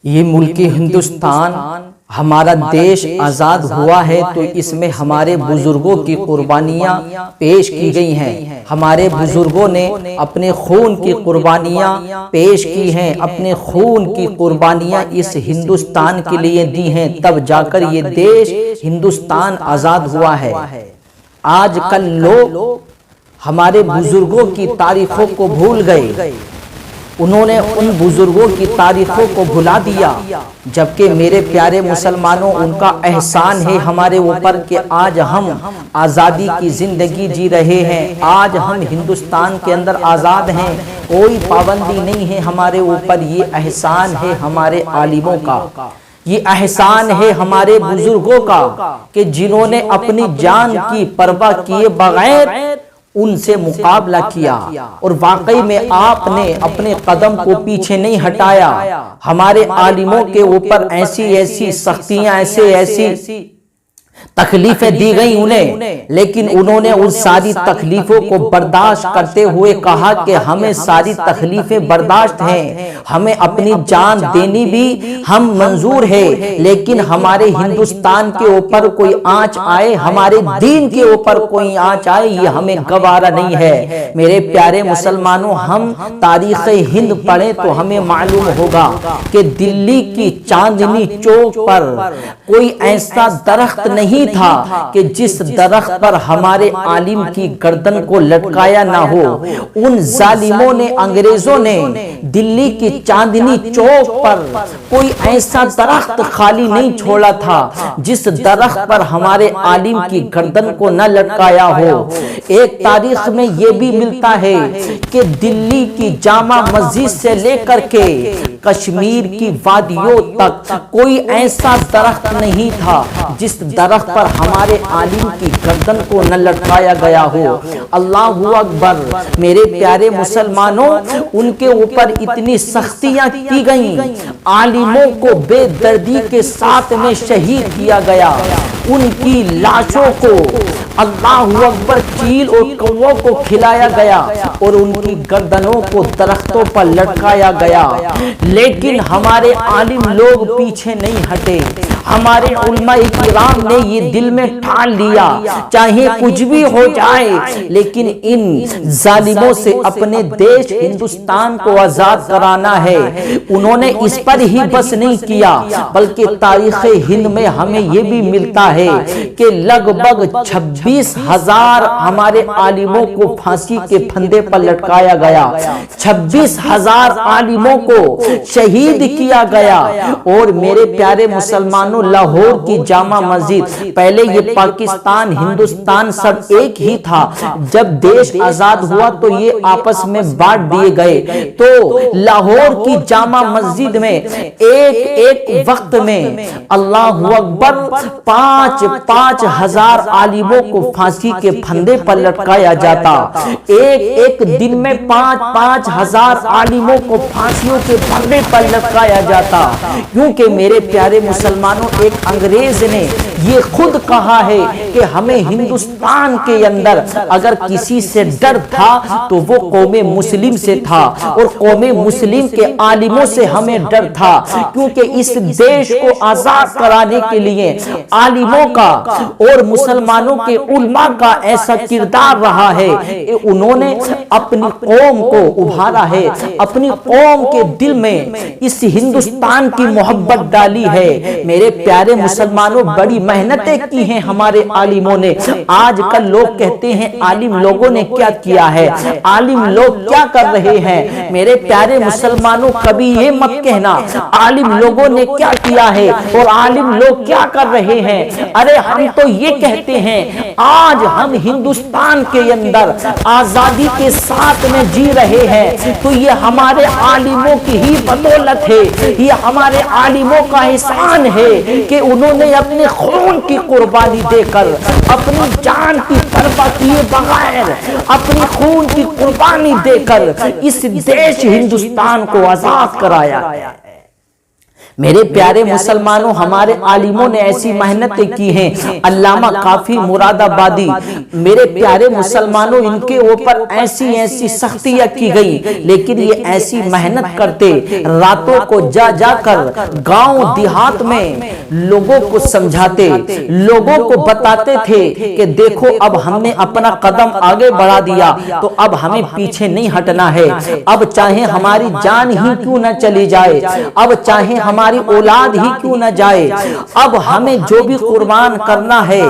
یہ ملک ہندوستان ہمارا دیش آزاد ہوا ہے تو اس میں ہمارے بزرگوں کی قربانیاں پیش کی گئی ہیں۔ ہمارے بزرگوں نے اپنے خون کی قربانیاں پیش کی ہیں، اپنے خون کی قربانیاں اس ہندوستان کے لیے دی ہیں، تب جا کر یہ دیش ہندوستان آزاد ہوا ہے۔ آج کل لوگ ہمارے بزرگوں کی تاریخوں کو بھول گئے، انہوں نے ان بزرگوں کی تاریخوں کو بھلا دیا، جبکہ میرے پیارے مسلمانوں ان کا احسان ہے ہمارے اوپر کہ آج ہم آزادی کی زندگی جی رہے ہیں، آج ہم ہندوستان کے اندر آزاد ہیں، کوئی پابندی نہیں ہے ہمارے اوپر۔ یہ احسان ہے ہمارے عالموں کا، یہ احسان ہے ہمارے بزرگوں کا کہ جنہوں نے اپنی جان کی پرواہ کیے بغیر ان سے مقابلہ کیا، اور واقعی میں آپ نے اپنے قدم کو پیچھے نہیں ہٹایا۔ ہمارے عالموں کے اوپر ایسی سختیاں، ایسی تکلیفیں دی گئی انہیں، لیکن انہوں نے ان ساری تکلیفوں کو برداشت کرتے ہوئے کہا کہ ہمیں ساری تکلیفیں برداشت ہیں، ہمیں اپنی جان دینی بھی ہم منظور ہے، لیکن ہمارے ہندوستان کے اوپر کوئی آنچ آئے، ہمارے دین کے اوپر کوئی آنچ آئے، یہ ہمیں گوارا نہیں ہے۔ میرے پیارے مسلمانوں، ہم تاریخ ہند پڑھیں تو ہمیں معلوم ہوگا کہ دلی کی چاندنی چوک پر کوئی ایسا درخت نہیں تھا کہ جس درخت پر ہمارے عالم کی گردن کو لٹکایا نہ ہو۔ ان ظالموں نے، انگریزوں نے دلی کی چاندنی چوک پر کوئی ایسا درخت خالی نہیں چھوڑا تھا جس درخت پر ہمارے عالم کی گردن کو نہ لٹکایا ہو۔ ایک تاریخ میں یہ بھی ملتا ہے کہ دلی کی جامع مسجد سے لے کر کے کشمیر کی وادیوں تک کوئی ایسا درخت نہیں تھا جس درخت پر ہمارے عالم کی گردن کو نہ لٹکایا گیا ہو۔ اللہ اکبر۔ میرے پیارے مسلمانوں، ان کے اوپر اتنی سختیاں کی گئیں، عالموں کو بے دردی کے ساتھ میں شہید کیا گیا، ان کی لاشوں کو اللہ اکبر چیل اور کووں کو کھلایا گیا اور ان کی گردنوں کو درختوں پر لٹکایا گیا، لیکن ہمارے عالم لوگ پیچھے نہیں ہٹے۔ ہمارے علماء کرام نے یہ دل میں ٹھان لیا چاہے کچھ بھی ہو جائے، لیکن ان ظالموں سے اپنے دیش ہندوستان کو آزاد کرانا ہے۔ انہوں نے اس پر ہی بس نہیں کیا، بلکہ تاریخ ہند میں ہمیں یہ بھی ملتا ہے کہ لگ بھگ 26,000 ہمارے عالموں کو پھانسی کے پھندے پر لٹکایا گیا، 26,000 عالموں کو شہید کیا گیا۔ اور میرے پیارے مسلمانوں، لاہور کی جامع مسجد، پہلے یہ پاکستان ہندوستان سب ایک ہی تھا، جب دیش آزاد ہوا تو یہ آپس میں بانٹ دیے گئے، تو لاہور کی جامع مسجد میں ایک وقت میں اللہ اکبر 5,000 عالموں کو پھانسی کے پھندے پر لٹکایا جاتا، ایک دن میں 5,000 عالموں کو پھانسیوں کے پھندے پر لٹکایا جاتا، کیونکہ میرے پیارے مسلمانوں، ایک انگریز نے یہ خود کہا ہے کہ ہمیں ہندوستان کے اندر اگر کسی سے ڈر تھا تو وہ قوم مسلم سے تھا، اور قوم مسلم کے عالموں سے ہمیں ڈر تھا، کیونکہ اس دیش کو آزاد کرانے کے لیے عالموں کا اور مسلمانوں کے علماء کا ایسا کردار رہا ہے، انہوں نے اپنی قوم کو ابھارا ہے، اپنی قوم کے دل میں اس ہندوستان کی محبت ڈالی ہے۔ میرے پیارے مسلمانوں، بڑی محنتیں کی ہیں ہمارے عالموں نے۔ آج کل لوگ کہتے ہیں عالم لوگوں نے کیا کیا ہے، عالم لوگ کیا کر رہے ہیں۔ میرے پیارے مسلمانوں، کبھی یہ مت کہنا عالم لوگوں نے کیا کیا ہے اور عالم لوگ کیا کر رہے ہیں۔ ارے ہم تو یہ کہتے ہیں آج ہم ہندوستان کے اندر آزادی کے ساتھ میں جی رہے ہیں تو یہ ہمارے عالموں کی ہی بدولت ہے، یہ ہمارے عالموں کا احسان ہے کہ انہوں نے اپنے خون کی قربانی دے کر، اپنی جان کی پرواہ کیے بغیر، اپنی خون کی قربانی دے کر اس دیش ہندوستان کو آزاد کرایا۔ میرے پیارے مسلمانوں، ہمارے عالموں نے ایسی محنتیں کی ہیں، علامہ کافی مراد آبادی، میرے پیارے مسلمانوں، ان کے اوپر ایسی سختیاں کی گئی، لیکن یہ ایسی محنت کرتے، راتوں کو جا جا کر گاؤں دیہات میں لوگوں کو سمجھاتے، لوگوں کو بتاتے تھے کہ دیکھو اب ہم نے اپنا قدم آگے بڑھا دیا تو اب ہمیں پیچھے نہیں ہٹنا ہے، اب چاہے ہماری جان ہی کیوں نہ چلی جائے، اب چاہے ہماری اولاد ہی کیوں نہ جائے، اب ہمیں جو بھی قربان کرنا ہے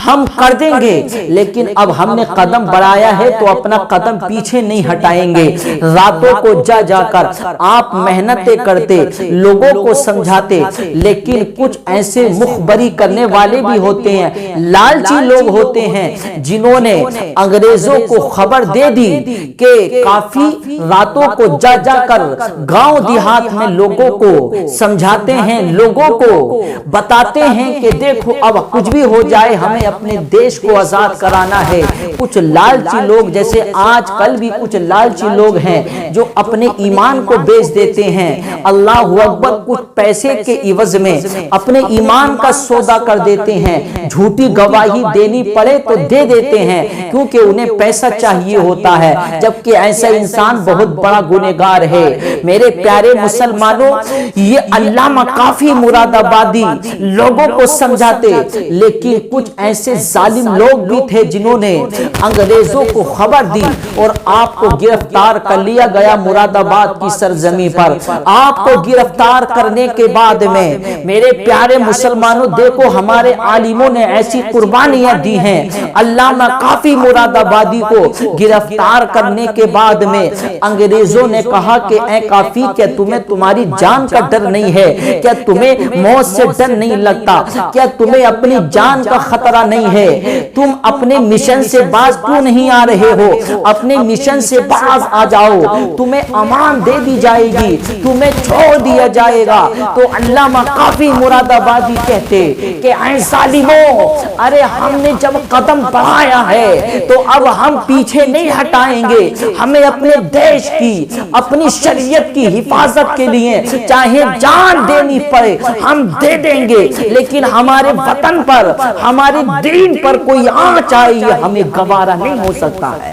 ہم کر دیں گے، لیکن اب ہم نے قدم بڑھایا ہے تو اپنا قدم پیچھے نہیں ہٹائیں گے۔ راتوں کو جا جا کر آپ محنتیں کرتے، لوگوں کو سمجھاتے، لیکن کچھ ایسے مخبری کرنے والے بھی ہوتے ہیں، لالچی لوگ ہوتے ہیں، جنہوں نے انگریزوں کو خبر دے دی کہ کافی راتوں کو جا جا کر گاؤں دیہات میں لوگوں کو سمجھاتے ہیں، لوگوں کو بتاتے ہیں کہ دیکھو اب کچھ بھی ہو جائے ہمیں اپنے دیش کو آزاد کرانا ہے۔ کچھ لالچی لوگ، جیسے آج کل بھی کچھ لالچی لوگ ہیں جو اپنے ایمان کو بیچ دیتے ہیں، اللہ اکبر، کچھ پیسے کے عوض میں اپنے ایمان کا سودا کر دیتے ہیں، جھوٹی گواہی دینی پڑے تو دے دیتے ہیں کیونکہ انہیں پیسہ چاہیے ہوتا ہے، جبکہ ایسا انسان بہت بڑا گنہگار ہے۔ میرے پیارے مسلمانوں، یہ علامہ کافی مراد آبادی لوگوں کو سمجھاتے، لیکن کچھ ایسے ظالم لوگ بھی تھے جنہوں نے انگریزوں کو خبر دی اور آپ کو گرفتار کر لیا گیا مراد آباد کی سرزمین پر۔ آپ کو گرفتار کرنے کے بعد میں میرے پیارے مسلمانوں دیکھو ہمارے عالموں نے ایسی قربانیاں دی ہیں۔ علامہ کافی مراد آبادی کو گرفتار کرنے کے بعد میں انگریزوں نے کہا کہ اے کافی، کیا تمہیں تمہاری جان کا ڈر نہیں ہے؟ کیا تمہیں موت سے ڈر نہیں لگتا؟ کیا تمہیں اپنی جان کا خطرہ نہیں ہے؟ تم اپنے مشن سے باز کیوں نہیں آ رہے ہو؟ اپنے مشن سے باز آ جاؤ، تمہیں امان دے دی جائے گی، تمہیں چھوڑ دیا جائے گا۔ تو علامہ کافی مراد آبادی کہتے کہ اے ظالموں، ارے ہم نے جب قدم بڑھایا ہے تو اب ہم پیچھے نہیں ہٹائیں گے، ہمیں اپنے دیش کی، اپنی شریعت کی حفاظت کے لیے چاہے جان دینی پڑے ہم دے دیں گے، لیکن ہمارے وطن پر، ہمارے دین پر کوئی آنچ آئے یہ ہمیں گوارا نہیں ہو سکتا ہے۔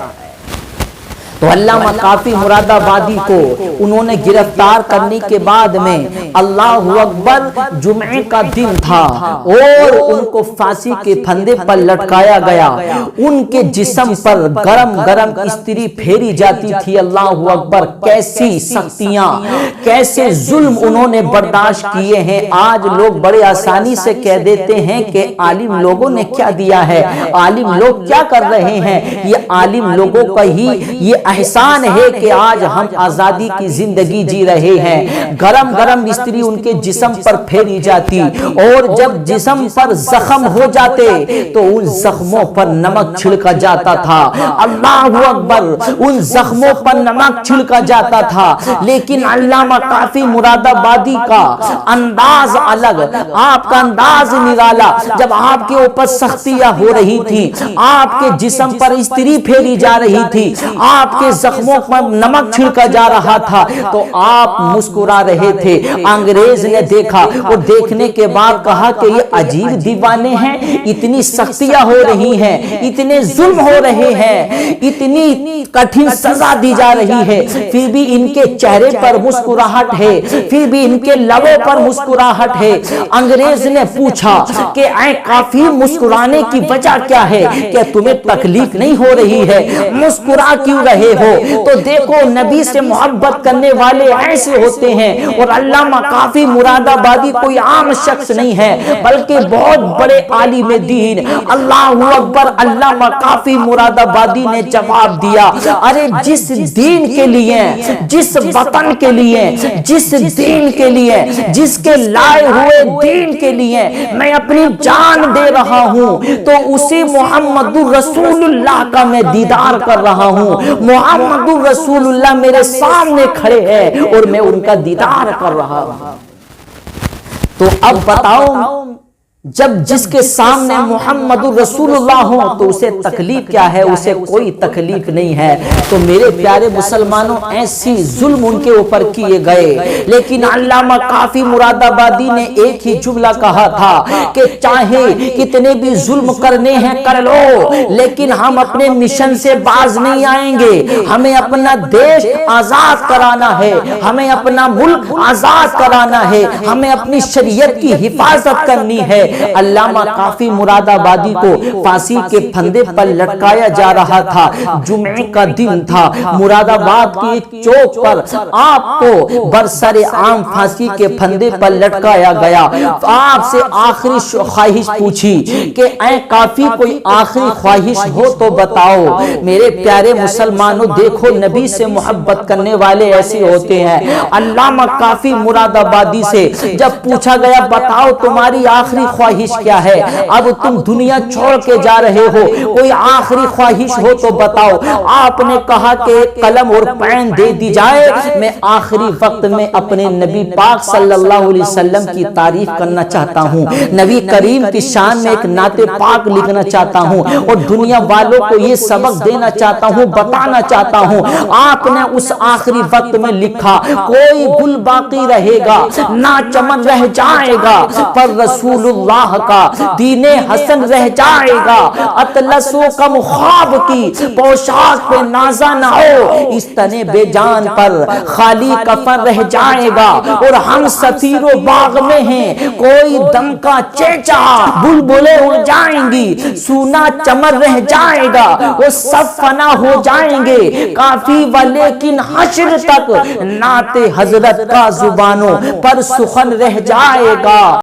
تو علامہ کافی مراد آبادی کو انہوں نے گرفتار کرنے کے بعد میں اللہ اکبر جمعے کا دن تھا اور ان کو پھانسی کے پھندے پر لٹکایا گیا۔ ان کے جسم پر گرم گرم استری پھیری جاتی تھی۔ اللہ اکبر، کیسی سختیاں، کیسے ظلم انہوں نے برداشت کیے ہیں۔ آج لوگ بڑے آسانی سے کہہ دیتے ہیں کہ عالم لوگوں نے کیا دیا ہے، عالم لوگ کیا کر رہے ہیں۔ یہ عالم لوگوں کا ہی یہ احسان ہے کہ آج ہم آزادی کی زندگی جی رہے ہیں۔ گرم گرم استری ان کے جسم پر پھیری جاتی اور جب جسم پر زخم ہو جاتے تو ان زخموں پر نمک چھڑکا جاتا تھا۔ اللہ اکبر، ان زخموں پر نمک چھڑکا جاتا تھا، لیکن علامہ کافی مراد آبادی کا انداز الگ، آپ کا انداز نرالا۔ جب آپ کے اوپر سختیاں ہو رہی تھی، آپ کے جسم پر استری پھیری جا رہی تھی، آپ کے زخموں پر نمک چھڑکا جا رہا تھا تو آپ مسکرا رہے تھے۔ انگریز نے دیکھا اور دیکھنے کے بعد کہا کہ یہ عجیب دیوانے ہیں، اتنی سختیاں ہو رہی ہیں، اتنے ظلم ہو رہے ہیں، اتنی کٹھن سزا دی جا رہی ہے، پھر بھی ان کے چہرے پر مسکراہٹ ہے، پھر بھی ان کے لبوں پر مسکراہٹ ہے۔ انگریز نے پوچھا کہ اے کافی، مسکرانے کی وجہ کیا ہے؟ کیا تمہیں تکلیف نہیں ہو رہی ہے؟ مسکرا کیوں رہے ہو؟ تو دیکھو نبی سے محبت کرنے والے ایسے ہوتے ہیں، اور علامہ کافی مراد آبادی کوئی عام شخص نہیں ہے بلکہ بہت بڑے عالم دین۔ اللہ اکبر، علامہ کافی مراد آبادی نے جواب دیا، ارے جس دین کے لیے، جس وطن کے لیے، جس دین کے لیے، جس کے لائے ہوئے دین کے لیے میں اپنی جان دے رہا ہوں تو اسی محمد رسول اللہ کا میں دیدار کر رہا ہوں۔ محمد رسول اللہ میرے سامنے کھڑے ہیں اور میں ان کا دیدار کر رہا ہوں۔ تو اب بتاؤ جب جس کے سامنے محمد الرسول اللہ ہو تو اسے تکلیف کیا ہے؟ اسے کوئی تکلیف نہیں ہے۔ تو میرے پیارے مسلمانوں، ایسی ظلم ان کے اوپر کیے گئے، لیکن علامہ کافی مراد آبادی نے ایک ہی جملہ کہا تھا کہ چاہے کتنے بھی ظلم کرنے ہیں کر لو، لیکن ہم اپنے مشن سے باز نہیں آئیں گے۔ ہمیں اپنا دیش آزاد کرانا ہے، ہمیں اپنا ملک آزاد کرانا ہے، ہمیں اپنی شریعت کی حفاظت کرنی ہے۔ علامہ کافی مراد آبادی کو پھانسی کے پھندے پر لٹکایا جا رہا تھا۔ جمعے کا دن تھا، مراد آباد کی ایک چوک پر آپ کو برسر عام پھانسی کے پھندے پر لٹکایا گیا۔ آپ سے آخری خواہش پوچھی کہ اے کافی کوئی آخری خواہش ہو تو بتاؤ۔ میرے پیارے مسلمانوں، دیکھو نبی سے محبت کرنے والے ایسے ہوتے ہیں۔ علامہ کافی مراد آبادی سے جب پوچھا گیا بتاؤ تمہاری آخری خواہش کیا ہے، اب تم دنیا چھوڑ کے جا رہے ہو، کوئی آخری خواہش ہو تو بتاؤ۔ آپ نے کہا کہ قلم اور پین دے دی جائے، میں آخری وقت میں اپنے نبی پاک صلی اللہ علیہ وسلم کی تعریف کرنا چاہتا ہوں، نبی کریم کی شان میں ایک نعت پاک لکھنا چاہتا ہوں اور دنیا والوں کو یہ سبق دینا چاہتا ہوں، بتانا چاہتا ہوں۔ آپ نے اس آخری وقت میں لکھا کوئی گل باقی رہے گا نہ چمن رہ جائے گا، پر رسول اللہ کا دین حسن رہ جائے گا۔ اطلس و کم خواب کی پوشاک پہ نازا نہ ہو، اس تنے بے جان پر خالی کفن رہ جائے گا۔ اور ہم سفیر و باغ میں ہیں، کوئی دم کا چیچا، بلبلیں اڑ جائیں گی، سونا چمن رہ جائے گا، وہ سب فنا ہو جائیں گے۔ کافی و لیکن حشر تک نعت حضرت کا زبانوں پر سخن رہ جائے گا۔